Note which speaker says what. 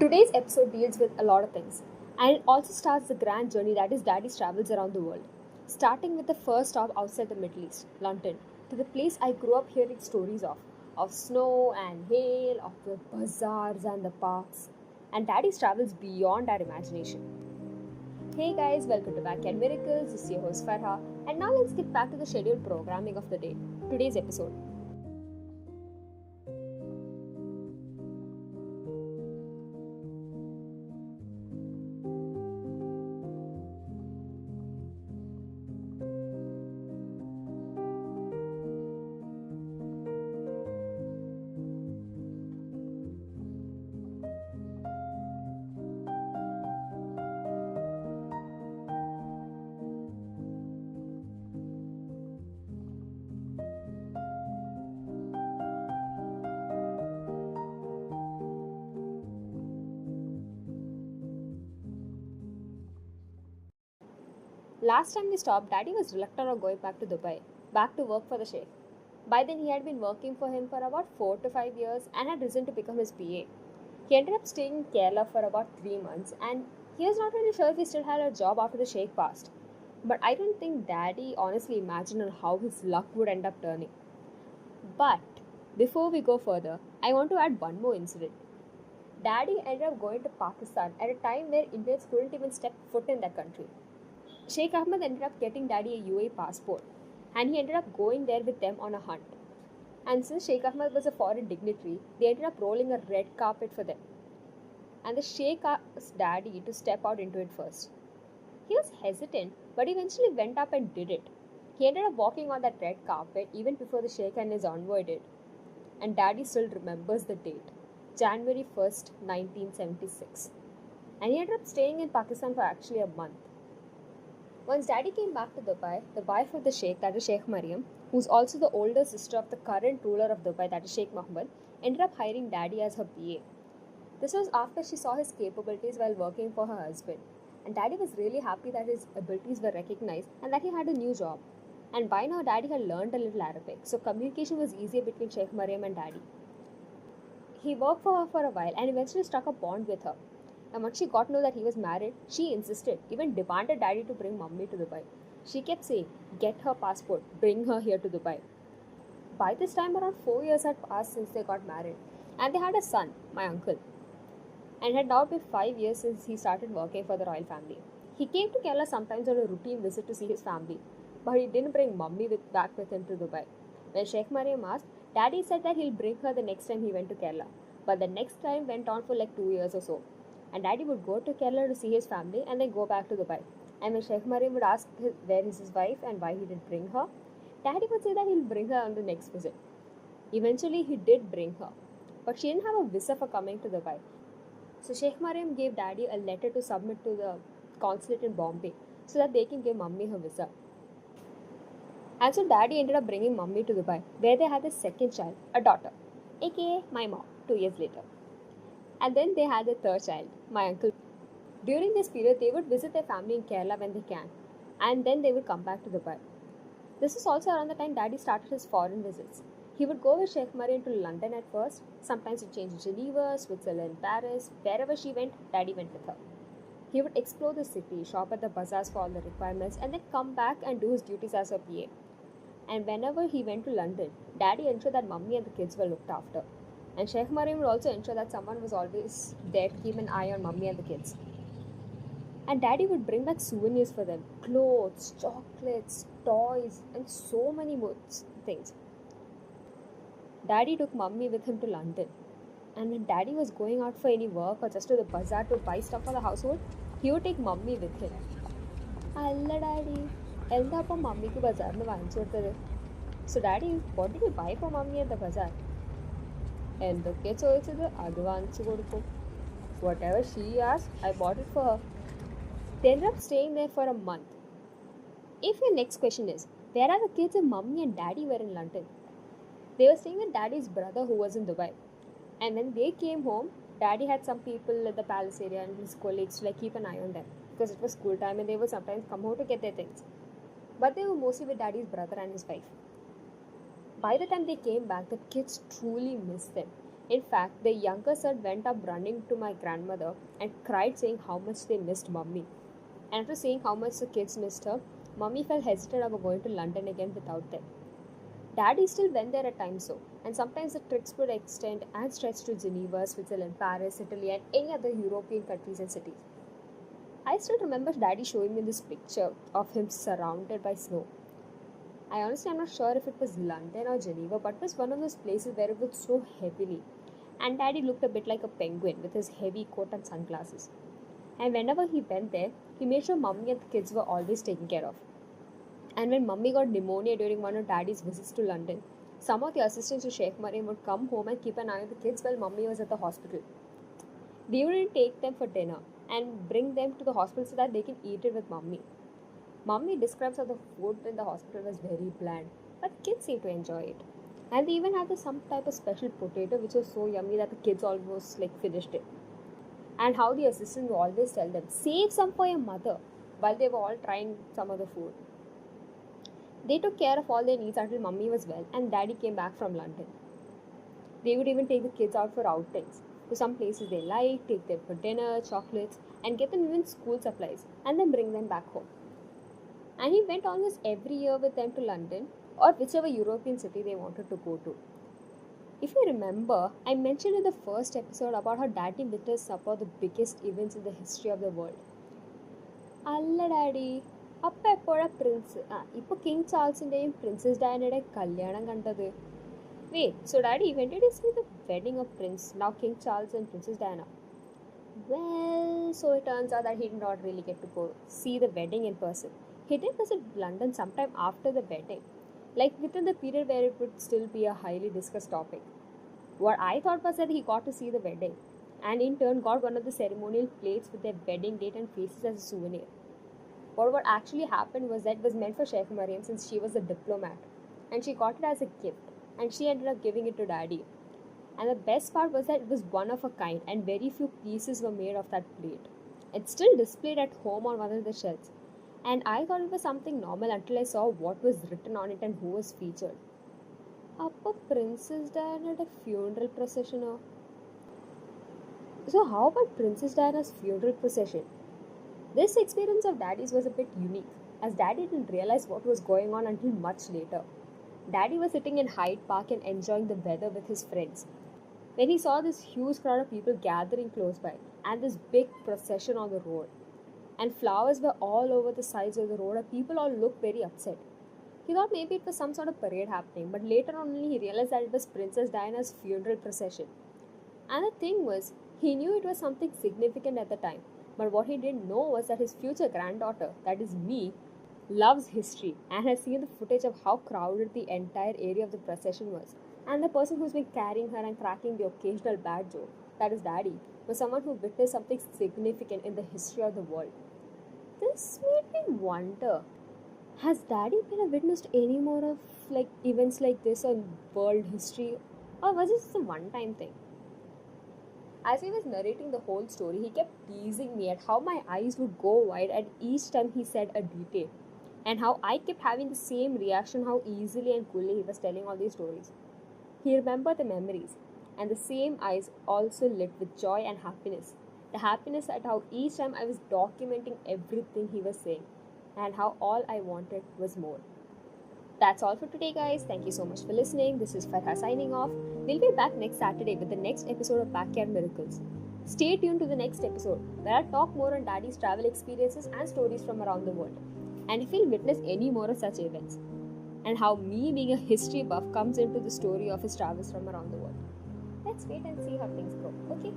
Speaker 1: Today's episode deals with a lot of things, and it also starts the grand journey that is Daddy's travels around the world. Starting with the first stop outside the Middle East, London, to the place I grew up hearing stories of snow and hail, of the bazaars and the parks, and Daddy's travels beyond our imagination. Hey guys, welcome to Backyard Miracles. This is your host Farha, and now let's get back to the scheduled programming of the day. Today's episode. Last time we stopped, Daddy was reluctant of going back to Dubai, back to work for the Sheikh. By then, he had been working for him for about 4 to 5 years and had risen to become his PA. He ended up staying in Kerala for about 3 months, and he was not really sure if he still had a job after the Sheikh passed. But I don't think Daddy honestly imagined on how his luck would end up turning. But before we go further, I want to add one more incident. Daddy ended up going to Pakistan at a time where Indians couldn't even step foot in that country. Sheikh Ahmed ended up getting Daddy a UAE passport, and he ended up going there with them on a hunt. And since Sheikh Ahmed was a foreign dignitary, they ended up rolling a red carpet for them. And the Sheikh asked Daddy to step out into it first. He was hesitant, but eventually went up and did it. He ended up walking on that red carpet even before the Sheikh and his envoy did. And Daddy still remembers the date, January 1st, 1976. And he ended up staying in Pakistan for actually a month. Once Daddy came back to Dubai, the wife of the Sheikh, that is Sheikh Mariam, who's also the older sister of the current ruler of Dubai, that is Sheikh Mohammed, ended up hiring Daddy as her PA. This was after she saw his capabilities while working for her husband. And Daddy was really happy that his abilities were recognized and that he had a new job. And by now, Daddy had learned a little Arabic, so communication was easier between Sheikh Mariam and Daddy. He worked for her for a while and eventually struck a bond with her. And once she got to know that he was married, she insisted, even demanded Daddy to bring Mummy to Dubai. She kept saying, get her passport, bring her here to Dubai. By this time, around 4 years had passed since they got married. And they had a son, my uncle. And it had now been 5 years since he started working for the royal family. He came to Kerala sometimes on a routine visit to see his family, but he didn't bring Mummy back with him to Dubai. When Sheikh Mariam asked, Daddy said that he'll bring her the next time he went to Kerala. But the next time went on for like 2 years or so. And Daddy would go to Kerala to see his family and then go back to Dubai. And when Sheikh Mariam would ask where is his wife and why he didn't bring her, Daddy would say that he'll bring her on the next visit. Eventually, he did bring her, but she didn't have a visa for coming to Dubai. So Sheikh Mariam gave Daddy a letter to submit to the consulate in Bombay so that they can give Mummy her visa. And so Daddy ended up bringing Mummy to Dubai, where they had a second child, a daughter, aka my mom, 2 years later. And then they had a third child, my uncle. During this period, they would visit their family in Kerala when they can, and then they would come back to Dubai. This is also around the time Daddy started his foreign visits. He would go with Sheikh Mariam to London at first, sometimes he'd change to Geneva, Switzerland, Paris, wherever she went, Daddy went with her. He would explore the city, shop at the bazaars for all the requirements, and then come back and do his duties as a PA. And whenever he went to London, Daddy ensured that Mummy and the kids were looked after. And Sheikh Mariam would also ensure that someone was always there to keep an eye on Mummy and the kids. And Daddy would bring back souvenirs for them, clothes, chocolates, toys, and so many more things. Daddy took Mummy with him to London. And when Daddy was going out for any work or just to the bazaar to buy stuff for the household, he would take Mummy with him. Alla Daddy, Elda Mummy ku bazaar mein vaangichu. So Daddy, what did you buy for Mummy at the bazaar? എന്തൊക്കെ ചോദിച്ചത് അത് വാങ്ങിച്ചു കൊടുക്കും. Whatever she asked, I bought it for her. They ended up staying there for a month. If your next question is, where are the kids if Mummy and Daddy were in London? They were staying with Daddy's brother who was in Dubai. And when they came home, Daddy had some people at the palace area and his colleagues to keep an eye on them. Because it was school time and they would sometimes come home to get their things. But they were mostly with Daddy's brother and his wife. By the time they came back, the kids truly missed them. In fact, the younger son went up running to my grandmother and cried, saying how much they missed Mummy. And after saying how much the kids missed her, Mummy felt hesitant about going to London again without them. Daddy still went there at times though, and sometimes the trips would extend and stretch to Geneva, Switzerland, Paris, Italy, and any other European countries and cities. I still remember Daddy showing me this picture of him surrounded by snow. I honestly am not sure if it was London or Geneva, but it was one of those places where it would snow heavily. And Daddy looked a bit like a penguin with his heavy coat and sunglasses. And whenever he went there, he made sure Mummy and the kids were always taken care of. And when Mummy got pneumonia during one of Daddy's visits to London, some of the assistants to Sheikh Mariam would come home and keep an eye on the kids while Mummy was at the hospital. They wouldn't take them for dinner and bring them to the hospital so that they can eat it with Mummy. Mummy describes how the food in the hospital was very bland, but the kids seemed to enjoy it. And they even had some type of special potato which was so yummy that the kids almost finished it. And how the assistant would always tell them, save some for your mother, while they were all trying some of the food. They took care of all their needs until Mummy was well and Daddy came back from London. They would even take the kids out for outings to some places they like, take them for dinner, chocolates, and get them even school supplies, and then bring them back home. And he went almost every year with them to London or whichever European city they wanted to go to. If you remember, I mentioned in the first episode about how Daddy witnessed some of the biggest events in the history of the world. Alla Daddy, அப்போ எப்போட இப்போ king சார்ல்ஸிൻ്റെയും princess ഡയാനയുടെയും കല്യാണം കണ്ടത്? Wait, so Daddy, when did you see the wedding of Prince, now King Charles and Princess Diana? Well, so it turns out that he did not really get to go see the wedding in person. He did visit London sometime after the wedding, within the period where it would still be a highly discussed topic. What I thought was that he got to see the wedding, and in turn got one of the ceremonial plates with their wedding date and faces as a souvenir. What actually happened was that it was meant for Sheikh Mariam since she was a diplomat, and she got it as a gift, and she ended up giving it to Daddy. And the best part was that it was one of a kind, and very few pieces were made of that plate. It's still displayed at home on one of the shelves, and I thought it was something normal until I saw what was written on it and who was featured. Appa Princess Diana at a funeral procession. So how about Princess Diana's funeral procession? This experience of Daddy's was a bit unique, as Daddy didn't realize what was going on until much later. Daddy was sitting in Hyde Park and enjoying the weather with his friends when he saw this huge crowd of people gathering close by and this big procession on the road. And flowers were all over the sides of the road and people all looked very upset. He thought maybe it was some sort of parade happening, but later on only he realized that it was Princess Diana's funeral procession. And the thing was, he knew it was something significant at the time, but what he didn't know was that his future granddaughter, that is me, loves history and has seen the footage of how crowded the entire area of the procession was. And the person who's been carrying her and cracking the occasional bad joke, that is Daddy, was someone who witnessed something significant in the history of the world. This made me wonder, has Daddy been a witness to any more of events like this in world history, or was this just a one-time thing? As he was narrating the whole story, he kept teasing me at how my eyes would go wide at each time he said a detail, and how I kept having the same reaction, how easily and coolly he was telling all these stories. He remembered the memories, and the same eyes also lit with joy and happiness. The happiness at how each time I was documenting everything he was saying, and how all I wanted was more. That's all for today, guys. Thank you so much for listening. This is Farha signing off. We'll be back next Saturday with the next episode of Backyard Miracles. Stay tuned to the next episode where I'll talk more on Daddy's travel experiences and stories from around the world, and if he'll witness any more of such events, and how me being a history buff comes into the story of his travels from around the world. Let's wait and see how things go. Okay?